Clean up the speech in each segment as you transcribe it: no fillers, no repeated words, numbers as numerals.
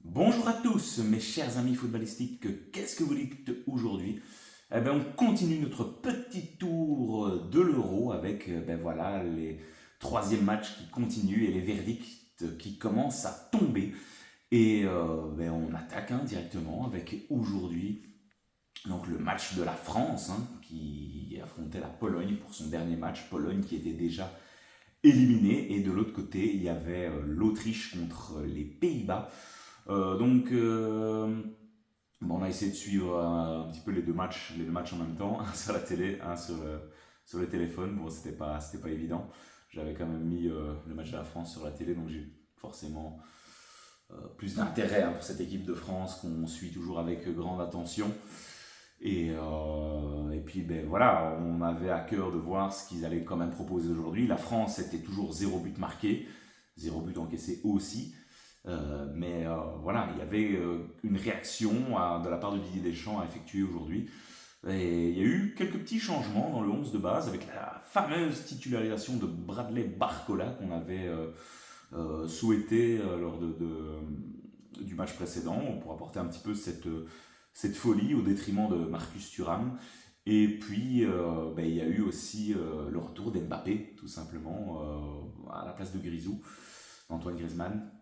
Bonjour à tous, mes chers amis footballistiques, qu'est-ce que vous dites aujourd'hui? Eh bien, on continue notre petit tour de l'Euro avec voilà, les troisièmes matchs qui continuent et les verdicts qui commencent à tomber. Et on attaque directement avec aujourd'hui donc le match de la France qui affrontait la Pologne pour son dernier match. Pologne qui était déjà éliminée. Et de l'autre côté, il y avait l'Autriche contre les Pays-Bas. On a essayé de suivre un petit peu les deux matchs en même temps, un sur la télé, un sur le téléphone. Bon, c'était pas évident. J'avais quand même mis le match de la France sur la télé, donc j'ai forcément plus d'intérêt pour cette équipe de France qu'on suit toujours avec grande attention. Et puis voilà, on avait à cœur de voir ce qu'ils allaient quand même proposer aujourd'hui. La France était toujours zéro but marqué, zéro but encaissé aussi. Voilà, il y avait une réaction de la part de Didier Deschamps à effectuer aujourd'hui. Et il y a eu quelques petits changements dans le 11 de base avec la fameuse titularisation de Bradley Barcola qu'on avait souhaité lors du match précédent pour apporter un petit peu cette folie au détriment de Marcus Thuram. Et puis, il y a eu aussi le retour d'Mbappé, tout simplement, à la place de Grisou, Antoine Griezmann.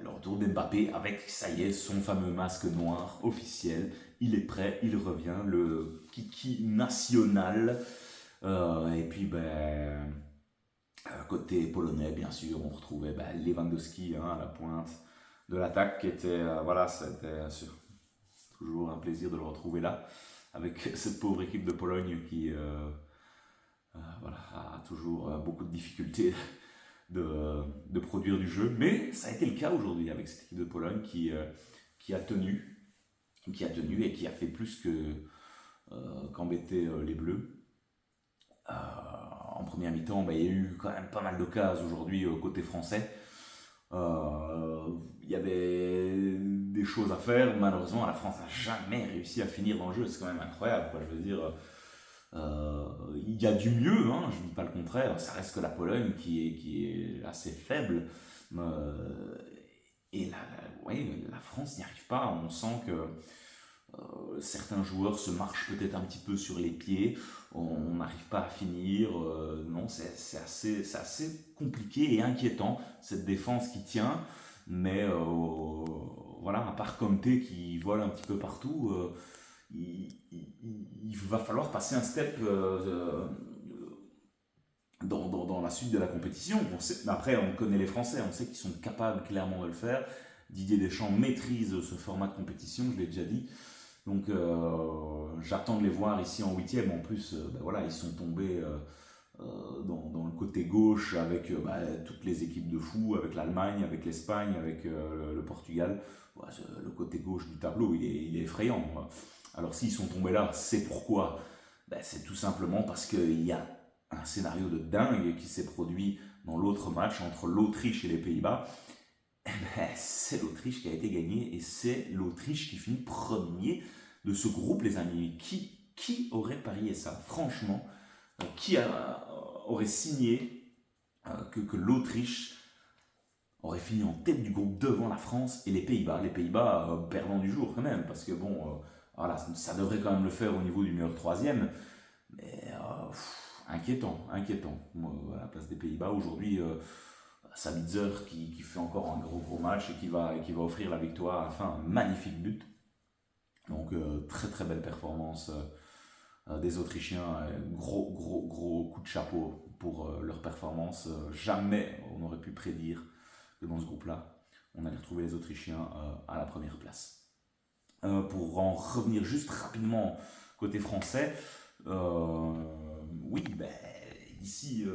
Le retour d'Mbappé avec, ça y est, son fameux masque noir officiel. Il est prêt, il revient, le kiki national. Et puis, côté polonais, bien sûr, on retrouvait Lewandowski à la pointe de l'attaque, qui était, voilà, c'était toujours un plaisir de le retrouver là, avec cette pauvre équipe de Pologne qui voilà, a toujours beaucoup de difficultés de produire du jeu. Mais ça a été le cas aujourd'hui avec cette équipe de Pologne qui a tenu, et qui a fait plus qu'embêter les Bleus. En première mi-temps, il y a eu quand même pas mal d'occasions aujourd'hui côté français. Il y avait des choses à faire. Malheureusement, la France n'a jamais réussi à finir dans le jeu. C'est quand même incroyable, quoi. Je veux dire, il y a du mieux, je ne dis pas le contraire. Ça reste que la Pologne qui est assez faible. Euh, ouais, la France n'y arrive pas. On sent que certains joueurs se marchent peut-être un petit peu sur les pieds. On n'arrive pas à finir. Non, c'est assez compliqué et inquiétant, cette défense qui tient. Mais voilà, à part Comte qui vole un petit peu partout, il va falloir passer un step dans la suite de la compétition. Après, on connaît les Français, on sait qu'ils sont capables clairement de le faire. Didier Deschamps maîtrise ce format de compétition, je l'ai déjà dit. Donc j'attends de les voir ici en huitième. En plus, voilà, ils sont tombés dans le côté gauche avec toutes les équipes de fous, avec l'Allemagne, avec l'Espagne, avec le Portugal. Ouais, le côté gauche du tableau, il est effrayant. Alors s'ils sont tombés là, c'est pourquoi? C'est tout simplement parce qu'il y a un scénario de dingue qui s'est produit dans l'autre match entre l'Autriche et les Pays-Bas. C'est l'Autriche qui a été gagnée et c'est l'Autriche qui finit premier de ce groupe, les amis. Qui aurait parié ça? Franchement, aurait signé que l'Autriche aurait fini en tête du groupe devant la France et les Pays-Bas. Les Pays-Bas perdant du jour quand même, parce que bon, voilà, ça devrait quand même le faire au niveau du meilleur troisième. Mais inquiétant. Moi, à la place des Pays-Bas, aujourd'hui, Sabitzer qui fait encore un gros match et qui va offrir la victoire à la fin, un magnifique but. Donc très très belle performance des Autrichiens. Gros coup de chapeau pour leur performance. Jamais on aurait pu prédire que dans ce groupe-là, on allait retrouver les Autrichiens à la première place. Pour en revenir juste rapidement côté français, oui, ici,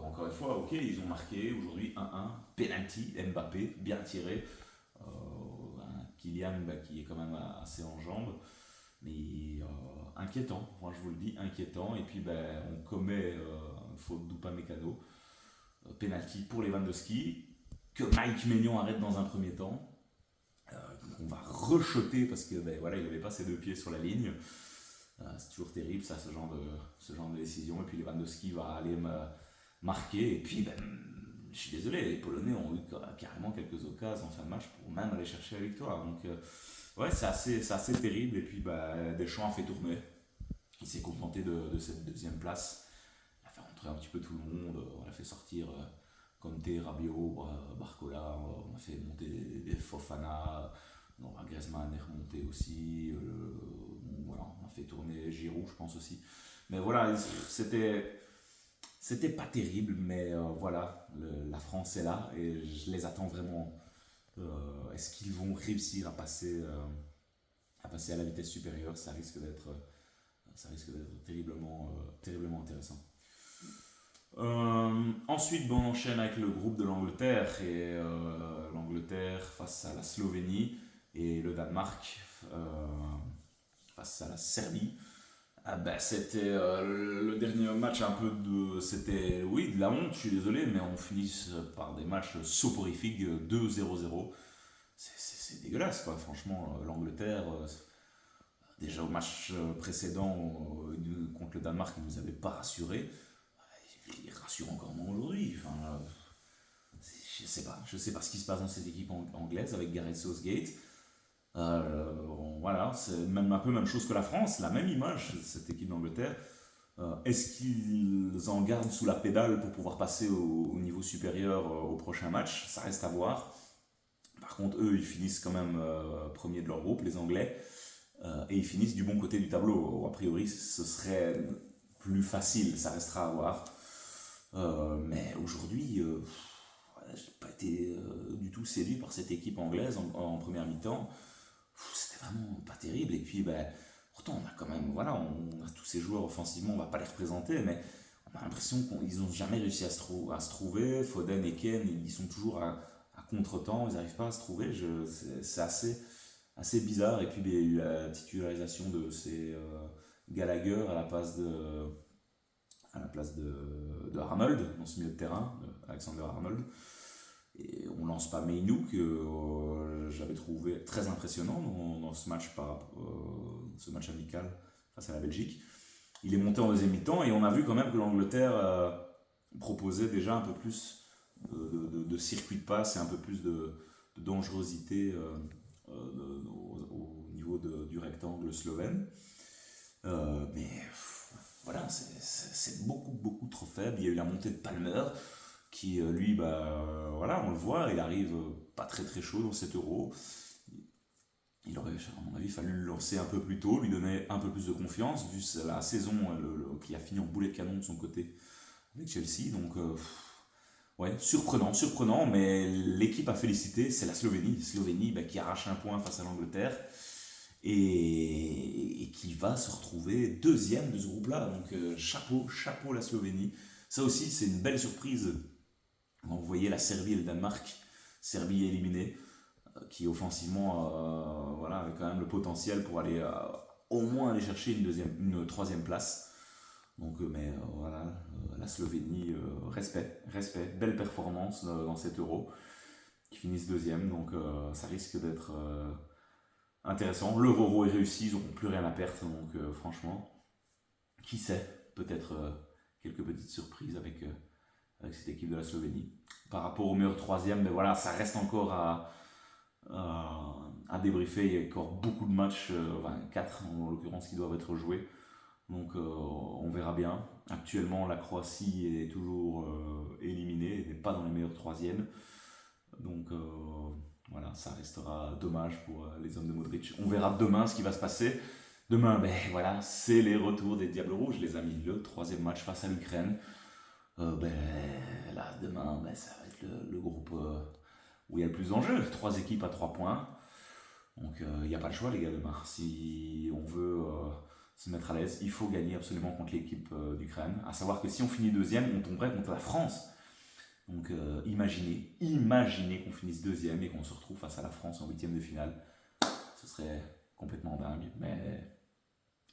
encore une fois, ok, ils ont marqué aujourd'hui 1-1, penalty, Mbappé, bien tiré. Kylian qui est quand même assez en jambes, mais inquiétant, moi je vous le dis, inquiétant. Et puis on commet une faute d'Upamecano, penalty pour Lewandowski, que Mike Maignan arrête dans un premier temps. On va rechoter parce que voilà, il n'avait pas ses deux pieds sur la ligne. C'est toujours terrible ça, ce genre de décision. Et puis Lewandowski va aller marquer. Et puis je suis désolé, les Polonais ont eu carrément quelques occasions en fin de match pour même aller chercher la victoire. Donc, ouais, c'est assez terrible. Et puis, Deschamps a fait tourner. Il s'est contenté de cette deuxième place. Il a fait rentrer un petit peu tout le monde. On a fait sortir Conte, Rabiot, Barcola. On a fait monter des Fofana. Griezmann est remonté aussi. Bon, voilà, on a fait tourner Giroud, je pense aussi. Mais voilà, c'était pas terrible, mais voilà, la France est là et je les attends vraiment. Est-ce qu'ils vont réussir à passer à la vitesse supérieure? Ça risque d'être terriblement intéressant. Ensuite, on enchaîne avec le groupe de l'Angleterre et l'Angleterre face à la Slovénie et le Danemark face à la Serbie. C'était le dernier match c'était, oui, de la honte, je suis désolé, mais on finit par des matchs soporifiques, 2-0-0. C'est dégueulasse, quoi. Franchement, l'Angleterre, déjà au match précédent contre le Danemark, ils ne nous avaient pas rassurés. Il rassure encore moins aujourd'hui. Enfin, je sais pas ce qui se passe dans cette équipe anglaise avec Gareth Southgate. Voilà, c'est même un peu même chose que la France, la même image, cette équipe d'Angleterre. Est-ce qu'ils en gardent sous la pédale pour pouvoir passer au niveau supérieur au prochain match? Ça reste à voir. Par contre, eux, ils finissent quand même premiers de leur groupe, les Anglais, et ils finissent du bon côté du tableau. A priori, ce serait plus facile, ça restera à voir. Mais aujourd'hui, j'ai pas été du tout séduit par cette équipe anglaise en première mi-temps. C'était vraiment pas terrible. Et puis, pourtant, on a quand même, voilà, on a tous ces joueurs offensivement, on va pas les représenter, mais on a l'impression qu'ils n'ont jamais réussi à se trouver. Foden et Kane, ils sont toujours à contre-temps, ils n'arrivent pas à se trouver. C'est assez bizarre. Et puis, il y a eu la titularisation de ces Gallagher à la place de Arnold dans ce milieu de terrain, Alexander Arnold. Et on lance pas Meinou que j'avais trouvé très impressionnant dans ce ce match amical face à la Belgique. Il est monté en deuxième mi-temps et on a vu quand même que l'Angleterre proposait déjà un peu plus de circuit de passe et un peu plus de dangerosité au niveau du rectangle slovène. Mais voilà, c'est beaucoup trop faible. Il y a eu la montée de Palmer qui lui, voilà, on le voit, il arrive pas très chaud dans cet Euro. Il aurait, à mon avis, fallu le lancer un peu plus tôt, lui donner un peu plus de confiance, vu la saison qui a fini en boulet de canon de son côté avec Chelsea. Donc, ouais, surprenant, mais l'équipe à féliciter, c'est la Slovénie. Slovénie qui arrache un point face à l'Angleterre et qui va se retrouver deuxième de ce groupe-là. Donc, chapeau la Slovénie. Ça aussi, c'est une belle surprise. Vous voyez la Serbie et le Danemark, Serbie éliminée, qui offensivement voilà, avait quand même le potentiel pour aller au moins aller chercher une troisième place. Donc, mais voilà, la Slovénie, respect, belle performance dans cet Euro, qui finissent deuxième, donc ça risque d'être intéressant. L'Euro est réussi, ils n'auront plus rien à perdre, donc franchement, qui sait, peut-être quelques petites surprises avec cette équipe de la Slovénie. Par rapport au meilleur troisième, mais voilà, ça reste encore à débriefer. Il y a encore beaucoup de matchs, 4 en l'occurrence, qui doivent être joués. Donc on verra bien. Actuellement, la Croatie est toujours éliminée, elle n'est pas dans les meilleurs troisièmes. Donc voilà, ça restera dommage pour les hommes de Modric. On verra demain ce qui va se passer. Demain, voilà, c'est les retours des Diables Rouges, les amis. Le troisième match face à l'Ukraine. Là, demain, ça va être le groupe où il y a le plus d'enjeux. 3 équipes à 3 points. Donc, il n'y a pas le choix, les gars, demain. Si on veut se mettre à l'aise, il faut gagner absolument contre l'équipe d'Ukraine. À savoir que si on finit deuxième, on tomberait contre la France. Donc, imaginez qu'on finisse deuxième et qu'on se retrouve face à la France en huitième de finale. Ce serait complètement dingue. Mais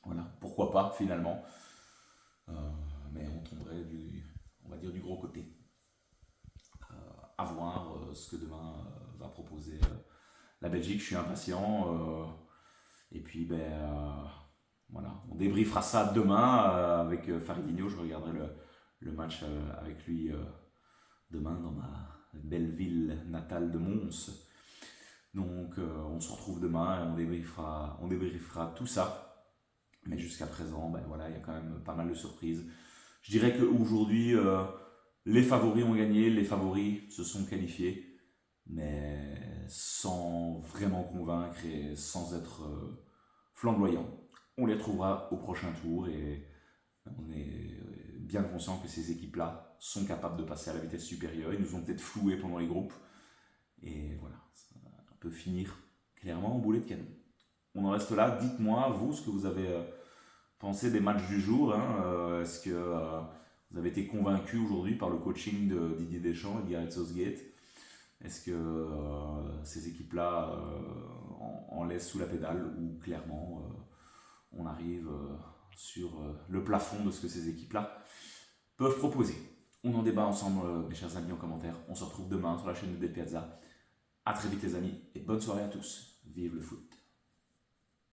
voilà, pourquoi pas, finalement. Mais on tomberait on va dire du gros côté. À voir ce que demain va proposer la Belgique. Je suis impatient. Et puis, voilà, on débriefera ça demain avec Faridinho. Je regarderai le match avec lui demain dans ma belle ville natale de Mons. Donc on se retrouve demain et on débriefera tout ça. Mais jusqu'à présent, ben voilà, il y a quand même pas mal de surprises. Je dirais qu'aujourd'hui, les favoris ont gagné, les favoris se sont qualifiés, mais sans vraiment convaincre et sans être flamboyant. On les retrouvera au prochain tour et on est bien conscient que ces équipes-là sont capables de passer à la vitesse supérieure. Ils nous ont peut-être floués pendant les groupes. Et voilà, ça peut finir clairement en boulet de canon. On en reste là. Dites-moi, vous, ce que vous avez pensé des matchs du jour. Est-ce que vous avez été convaincu aujourd'hui par le coaching de Didier Deschamps et de Gareth Southgate? Est-ce que ces équipes-là en laissent sous la pédale ou clairement on arrive sur le plafond de ce que ces équipes-là peuvent proposer? On en débat ensemble, mes chers amis, en commentaire. On se retrouve demain sur la chaîne de Del Piazza. A très vite les amis et bonne soirée à tous. Vive le foot!